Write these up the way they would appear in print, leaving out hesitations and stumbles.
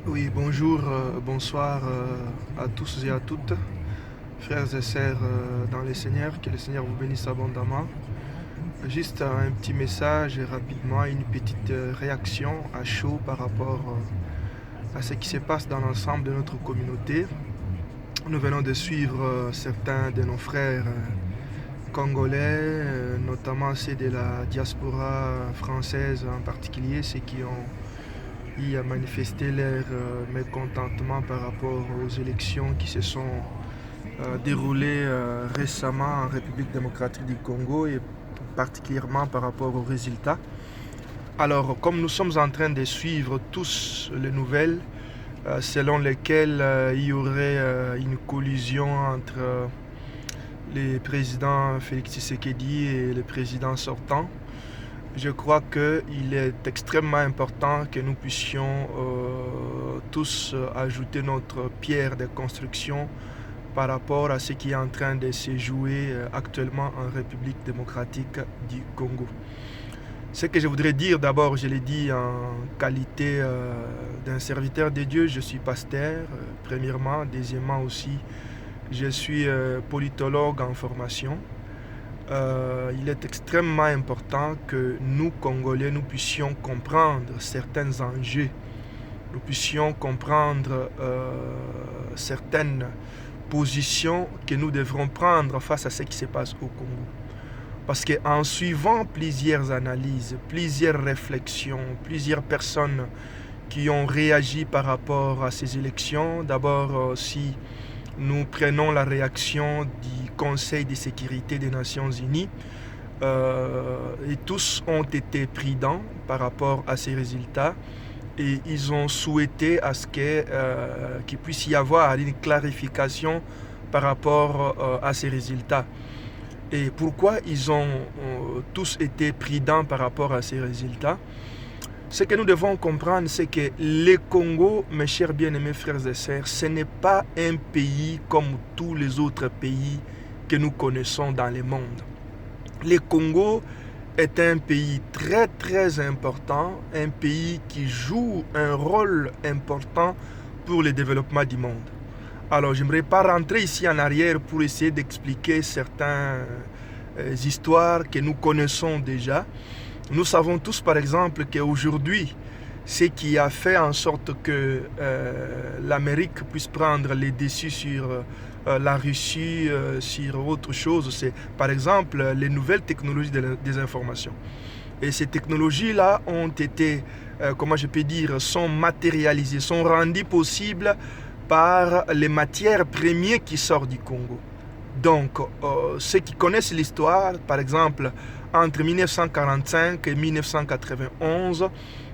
Oui, bonjour, bonsoir à tous et à toutes, frères et sœurs dans le Seigneur, que le Seigneur vous bénisse abondamment. Juste un petit message rapidement, une petite réaction à chaud par rapport à ce qui se passe dans l'ensemble de notre communauté. Nous venons de suivre certains de nos frères congolais, notamment ceux de la diaspora française en particulier, ceux qui ont a manifesté leur mécontentement par rapport aux élections qui se sont déroulées récemment en République démocratique du Congo et particulièrement par rapport aux résultats. Alors, comme nous sommes en train de suivre tous les nouvelles selon lesquelles il y aurait une collision entre le président Félix Tshisekedi et le président sortant, je crois qu'il est extrêmement important que nous puissions tous ajouter notre pierre de construction par rapport à ce qui est en train de se jouer actuellement en République démocratique du Congo. Ce que je voudrais dire d'abord, je l'ai dit en qualité d'un serviteur de Dieu, je suis pasteur, premièrement. Deuxièmement aussi, je suis politologue en formation. Il est extrêmement important que nous, Congolais, nous puissions comprendre certains enjeux, nous puissions comprendre certaines positions que nous devrons prendre face à ce qui se passe au Congo. Parce qu'en suivant plusieurs analyses, plusieurs réflexions, plusieurs personnes qui ont réagi par rapport à ces élections, d'abord si nous prenons la réaction du Conseil de sécurité des Nations Unies, et tous ont été prudents par rapport à ces résultats et ils ont souhaité à ce qu'il puisse y avoir une clarification par rapport à ces résultats. Et pourquoi ils ont tous été prudents par rapport à ces résultats? Ce que nous devons comprendre, c'est que le Congo, mes chers bien-aimés frères et sœurs, ce n'est pas un pays comme tous les autres pays que nous connaissons dans le monde. Le Congo est un pays très très important, un pays qui joue un rôle important pour le développement du monde. Alors, je n'aimerais pas rentrer ici en arrière pour essayer d'expliquer certaines histoires que nous connaissons déjà. Nous savons tous, par exemple, qu'aujourd'hui, ce qui a fait en sorte que l'Amérique puisse prendre les dessus sur la Russie, sur autre chose, c'est par exemple les nouvelles technologies des informations. Et ces technologies-là ont été, comment je peux dire, sont matérialisées, sont rendues possibles par les matières premières qui sortent du Congo. Donc, ceux qui connaissent l'histoire, par exemple, entre 1945 et 1991,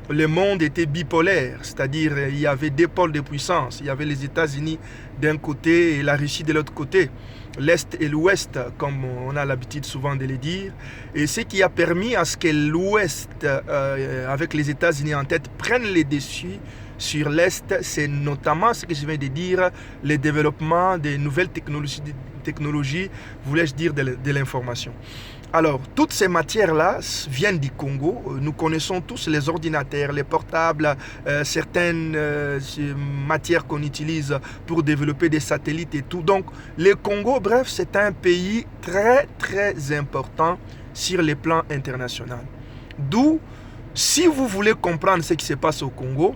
le monde était bipolaire, c'est-à-dire il y avait deux pôles de puissance. Il y avait les États-Unis d'un côté et la Russie de l'autre côté, l'Est et l'Ouest, comme on a l'habitude souvent de le dire. Et ce qui a permis à ce que l'Ouest, avec les États-Unis en tête, prenne les dessus sur l'Est, c'est notamment ce que je viens de dire, le développement des nouvelles technologies, voulais-je dire, de l'information. Alors, toutes ces matières-là viennent du Congo. Nous connaissons tous les ordinateurs, les portables, certaines matières qu'on utilise pour développer des satellites et tout. Donc, le Congo, bref, c'est un pays très, très important sur les plans internationaux. D'où, si vous voulez comprendre ce qui se passe au Congo,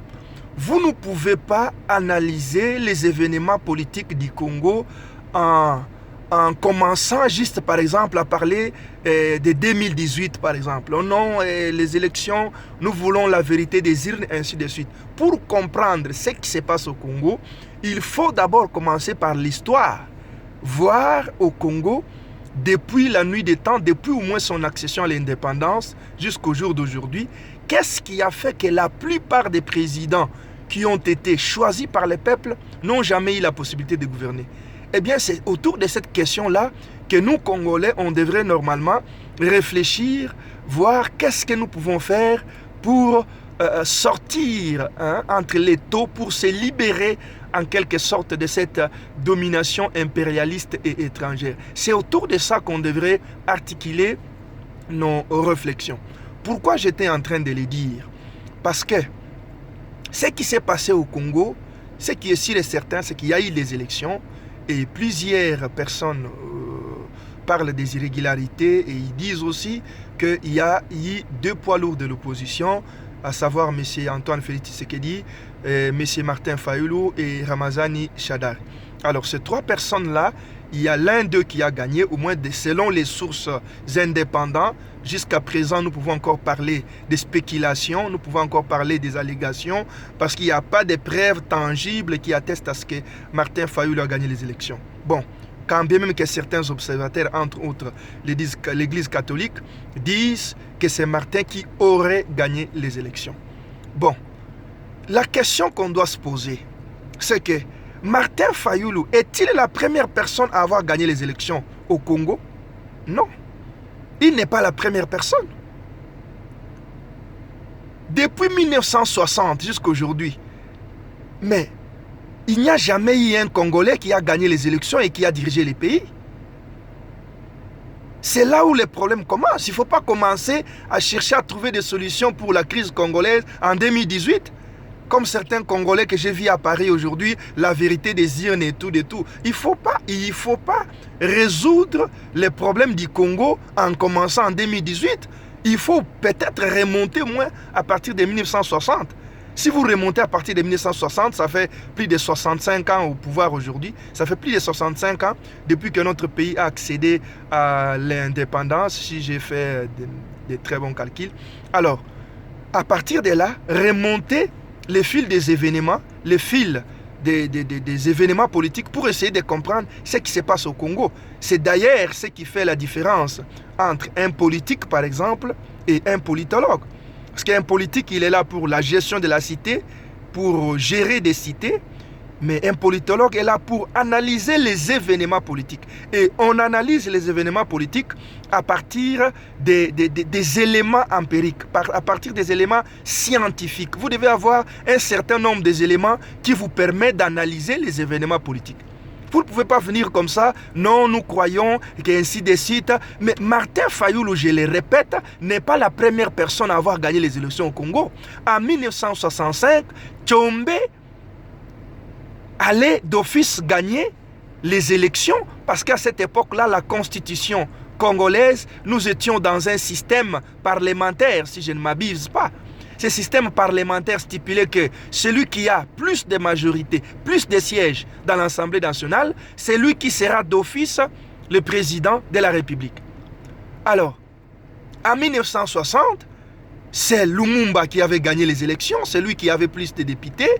vous ne pouvez pas analyser les événements politiques du Congo en commençant juste par exemple à parler de 2018 par exemple. Oh non, les élections, nous voulons la vérité des urnes, ainsi de suite. Pour comprendre ce qui se passe au Congo, il faut d'abord commencer par l'histoire. Voir au Congo, depuis la nuit des temps, depuis au moins son accession à l'indépendance jusqu'au jour d'aujourd'hui, qu'est-ce qui a fait que la plupart des présidents qui ont été choisis par le peuple n'ont jamais eu la possibilité de gouverner? Eh bien, c'est autour de cette question-là que nous, Congolais, on devrait normalement réfléchir, voir qu'est-ce que nous pouvons faire pour sortir entre les taux, pour se libérer en quelque sorte de cette domination impérialiste et étrangère. C'est autour de ça qu'on devrait articuler nos réflexions. Pourquoi j'étais en train de le dire? Parce que Ce qui s'est passé au Congo, ce qui est sûr et certain, c'est qu'il y a eu des élections et plusieurs personnes parlent des irrégularités et ils disent aussi qu'il y a eu 2 poids lourds de l'opposition, à savoir M. Antoine Félix Tshisekedi, M. Martin Fayulu et Ramazani Shadari. Alors ces 3 personnes-là, il y a l'un d'eux qui a gagné, au moins selon les sources indépendantes. Jusqu'à présent, nous pouvons encore parler des spéculations, nous pouvons encore parler des allégations, parce qu'il n'y a pas de preuves tangibles qui attestent à ce que Martin Fayulu a gagné les élections. Bon, quand bien même que certains observateurs, entre autres l'Église catholique, disent que c'est Martin qui aurait gagné les élections. Bon, la question qu'on doit se poser, c'est que Martin Fayulu est-il la première personne à avoir gagné les élections au Congo? Non. Il n'est pas la première personne. Depuis 1960 jusqu'à aujourd'hui, mais il n'y a jamais eu un Congolais qui a gagné les élections et qui a dirigé les pays. C'est là où les problèmes commencent. Il ne faut pas commencer à chercher à trouver des solutions pour la crise congolaise en 2018. Comme certains Congolais que j'ai vus à Paris aujourd'hui, la vérité des urnes et tout, Il faut pas résoudre les problèmes du Congo en commençant en 2018. Il faut peut-être remonter au moins à partir de 1960. Si vous remontez à partir de 1960, ça fait plus de 65 ans au pouvoir aujourd'hui. Ça fait plus de 65 ans depuis que notre pays a accédé à l'indépendance, si j'ai fait de très bons calculs. Alors, à partir de là, remonter les fils des événements, les fils des événements politiques pour essayer de comprendre ce qui se passe au Congo. C'est d'ailleurs ce qui fait la différence entre un politique, par exemple, et un politologue. Parce qu'un politique, il est là pour la gestion de la cité, pour gérer des cités, mais un politologue est là pour analyser les événements politiques. Et on analyse les événements politiques à partir des éléments empiriques, à partir des éléments scientifiques. Vous devez avoir un certain nombre d'éléments qui vous permettent d'analyser les événements politiques. Vous ne pouvez pas venir comme ça, non, nous croyons qu'ainsi de suite. Mais Martin Fayulu, je le répète, n'est pas la première personne à avoir gagné les élections au Congo. En 1965, Tshombe allait d'office gagner les élections parce qu'à cette époque-là, la constitution congolaise, nous étions dans un système parlementaire, si je ne m'abuse pas. Ce système parlementaire stipulait que celui qui a plus de majorité, plus de sièges dans l'Assemblée nationale, c'est lui qui sera d'office le président de la République. Alors, en 1960, c'est Lumumba qui avait gagné les élections, c'est lui qui avait plus de députés.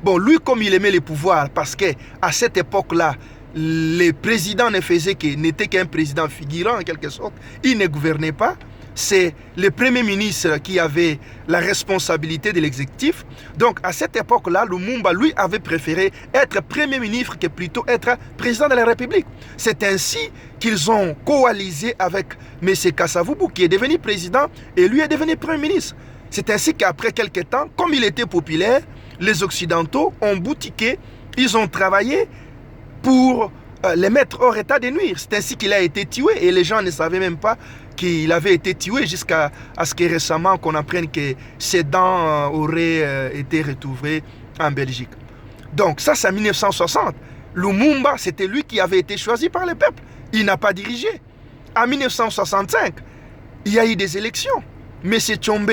Bon, lui, comme il aimait le pouvoir, parce qu'à cette époque-là, le président n'était qu'un président figurant en quelque sorte, il ne gouvernait pas. C'est le Premier ministre qui avait la responsabilité de l'exécutif. Donc, à cette époque-là, Lumumba, lui, avait préféré être Premier ministre que plutôt être président de la République. C'est ainsi qu'ils ont coalisé avec M. Kasavubu, qui est devenu président, et lui est devenu Premier ministre. C'est ainsi qu'après quelques temps, comme il était populaire, les Occidentaux ont boutiqué, ils ont travaillé pour les mettre hors état de nuire. C'est ainsi qu'il a été tué et les gens ne savaient même pas qu'il avait été tué jusqu'à ce que récemment qu'on apprenne que ses dents auraient été retrouvées en Belgique. Donc ça c'est en 1960. Lumumba, c'était lui qui avait été choisi par le peuple. Il n'a pas dirigé. En 1965, il y a eu des élections. M. Tshombe,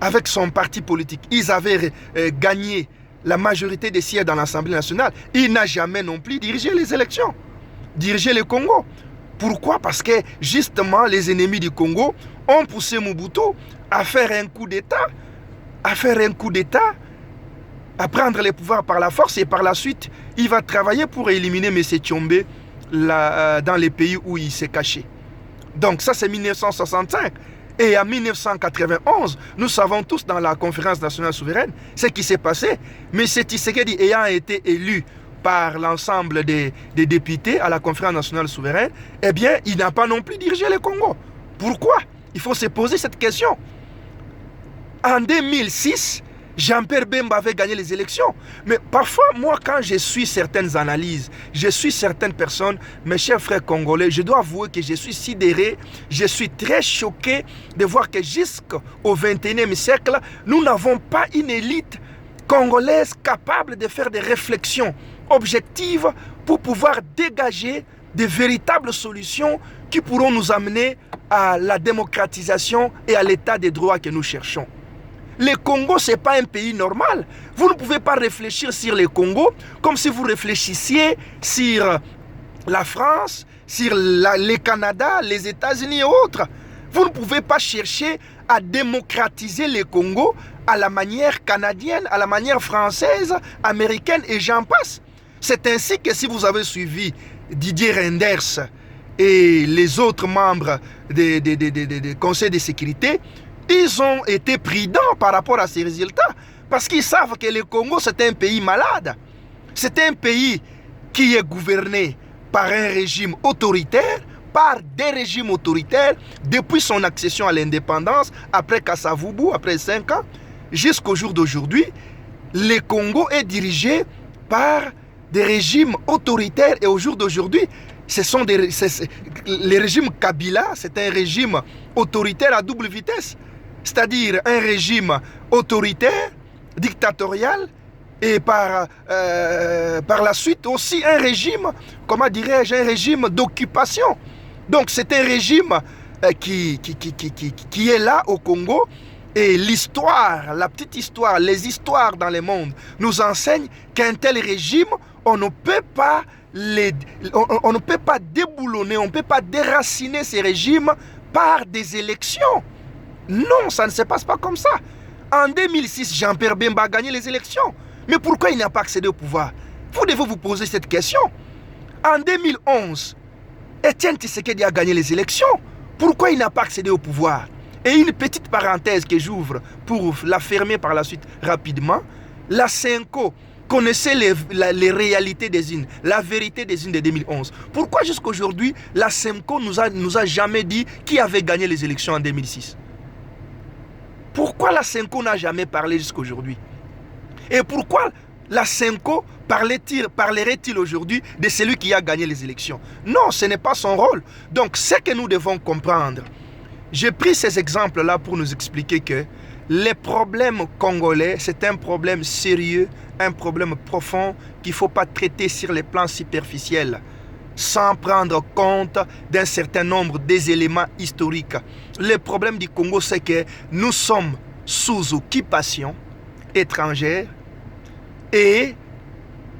avec son parti politique, ils avaient gagné la majorité des sièges dans l'Assemblée nationale. Il n'a jamais non plus dirigé les élections, dirigé le Congo. Pourquoi? Parce que justement, les ennemis du Congo ont poussé Mobutu à faire un coup d'État, à prendre le pouvoir par la force, et par la suite, il va travailler pour éliminer M. Tshombe dans les pays où il s'est caché. Donc ça, c'est 1965. Et en 1991, nous savons tous dans la conférence nationale souveraine ce qui s'est passé. M. Tshisekedi ayant été élu par l'ensemble des députés à la conférence nationale souveraine, eh bien, il n'a pas non plus dirigé le Congo. Pourquoi? Il faut se poser cette question. En 2006, Jean-Pierre Bemba avait gagné les élections. Mais parfois, moi, quand je suis certaines analyses, je suis certaines personnes, mes chers frères congolais, je dois avouer que je suis sidéré, je suis très choqué de voir que jusqu'au XXIe siècle, nous n'avons pas une élite congolaise capable de faire des réflexions objectives pour pouvoir dégager de véritables solutions qui pourront nous amener à la démocratisation et à l'état des droits que nous cherchons. Le Congo, ce n'est pas un pays normal. Vous ne pouvez pas réfléchir sur le Congo comme si vous réfléchissiez sur la France, sur le Canada, les États-Unis et autres. Vous ne pouvez pas chercher à démocratiser le Congo à la manière canadienne, à la manière française, américaine et j'en passe. C'est ainsi que si vous avez suivi Didier Reynders et les autres membres des conseils de sécurité, ils ont été prudents par rapport à ces résultats parce qu'ils savent que le Congo c'est un pays malade. C'est un pays qui est gouverné par un régime autoritaire, par des régimes autoritaires depuis son accession à l'indépendance, après Kasavubu, après 5 ans, jusqu'au jour d'aujourd'hui. Le Congo est dirigé par des régimes autoritaires et au jour d'aujourd'hui, les régimes Kabila, c'est un régime autoritaire à double vitesse. C'est-à-dire un régime autoritaire, dictatorial, et par la suite aussi un régime, comment dirais-je, un régime d'occupation. Donc c'est un régime qui est là au Congo, et l'histoire, la petite histoire, les histoires dans le monde nous enseignent qu'un tel régime, on ne peut pas déboulonner, on ne peut pas déraciner ces régimes par des élections. Non, ça ne se passe pas comme ça. En 2006, Jean-Pierre Bemba a gagné les élections. Mais pourquoi il n'a pas accédé au pouvoir? Vous devez vous poser cette question. En 2011, Étienne Tshisekedi a gagné les élections. Pourquoi il n'a pas accédé au pouvoir? Et une petite parenthèse que j'ouvre pour la fermer par la suite rapidement. La Senko connaissait les réalités des unes, la vérité des unes de 2011. Pourquoi jusqu'à aujourd'hui, la Senko nous a jamais dit qui avait gagné les élections en 2006? Pourquoi la Senko n'a jamais parlé jusqu'à aujourd'hui? Et pourquoi la Senko parlerait-il aujourd'hui de celui qui a gagné les élections? Non, ce n'est pas son rôle. Donc, ce que nous devons comprendre, j'ai pris ces exemples-là pour nous expliquer que les problèmes congolais, c'est un problème sérieux, un problème profond qu'il ne faut pas traiter sur les plans superficiels, sans prendre compte d'un certain nombre des éléments historiques. Le problème du Congo, c'est que nous sommes sous occupation étrangère et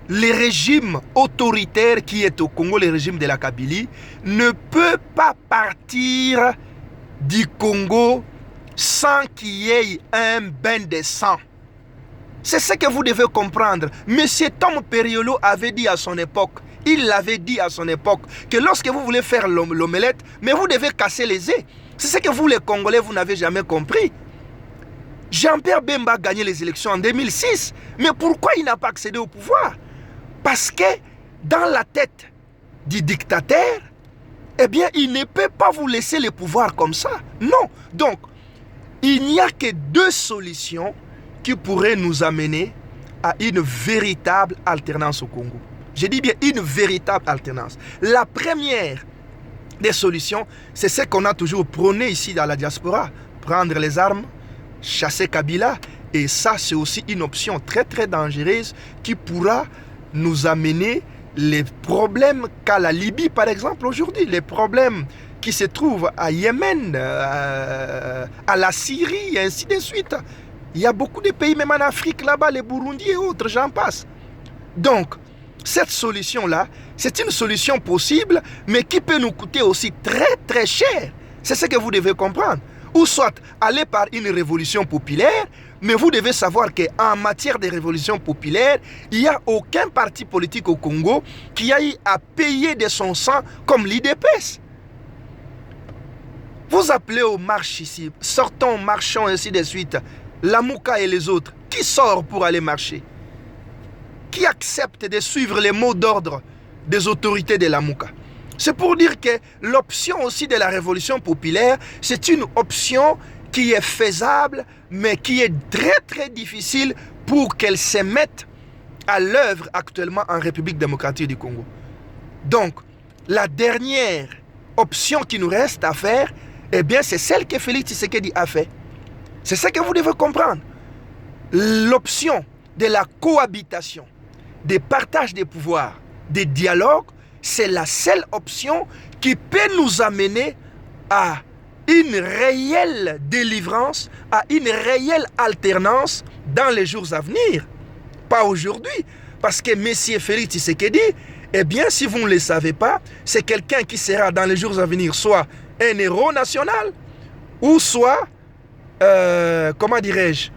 le régime autoritaire qui est au Congo, le régime de la Kabylie, ne peut pas partir du Congo sans qu'il y ait un bain de sang. C'est ce que vous devez comprendre. Monsieur Tom Periolo avait dit à son époque, il l'avait dit à son époque, que lorsque vous voulez faire l'omelette, mais vous devez casser les œufs. C'est ce que vous les Congolais, vous n'avez jamais compris. Jean-Pierre Bemba a gagné les élections en 2006. Mais pourquoi il n'a pas accédé au pouvoir? Parce que dans la tête du dictateur, eh bien, il ne peut pas vous laisser le pouvoir comme ça. Non. Donc, il n'y a que deux solutions qui pourraient nous amener à une véritable alternance au Congo. Je dis bien une véritable alternance. La première des solutions, c'est ce qu'on a toujours prôné ici dans la diaspora. Prendre les armes, chasser Kabila. Et ça, c'est aussi une option très très dangereuse qui pourra nous amener les problèmes qu'a la Libye, par exemple, aujourd'hui. Les problèmes qui se trouvent à Yémen, à la Syrie, et ainsi de suite. Il y a beaucoup de pays, même en Afrique, là-bas, les Burundi et autres, j'en passe. Donc, cette solution-là, c'est une solution possible, mais qui peut nous coûter aussi très, très cher. C'est ce que vous devez comprendre. Ou soit aller par une révolution populaire, mais vous devez savoir qu'en matière de révolution populaire, il n'y a aucun parti politique au Congo qui a eu à payer de son sang comme l'IDPS. Vous appelez aux marches ici, sortons, marchons, ainsi de suite. Lamouka et les autres, qui sort pour aller marcher? Qui accepte de suivre les mots d'ordre des autorités de Lamouka? C'est pour dire que l'option aussi de la révolution populaire, c'est une option qui est faisable, mais qui est très très difficile pour qu'elle se mette à l'œuvre actuellement en République démocratique du Congo. Donc, la dernière option qui nous reste à faire, eh bien, c'est celle que Félix Tshisekedi a fait. C'est ça que vous devez comprendre. L'option de la cohabitation, des partages des pouvoirs, des dialogues, c'est la seule option qui peut nous amener à une réelle délivrance, à une réelle alternance dans les jours à venir. Pas aujourd'hui, parce que M. Félix Tshisekedi, eh bien, si vous ne le savez pas, c'est quelqu'un qui sera dans les jours à venir soit un héros national, ou soit, comment dirais-je,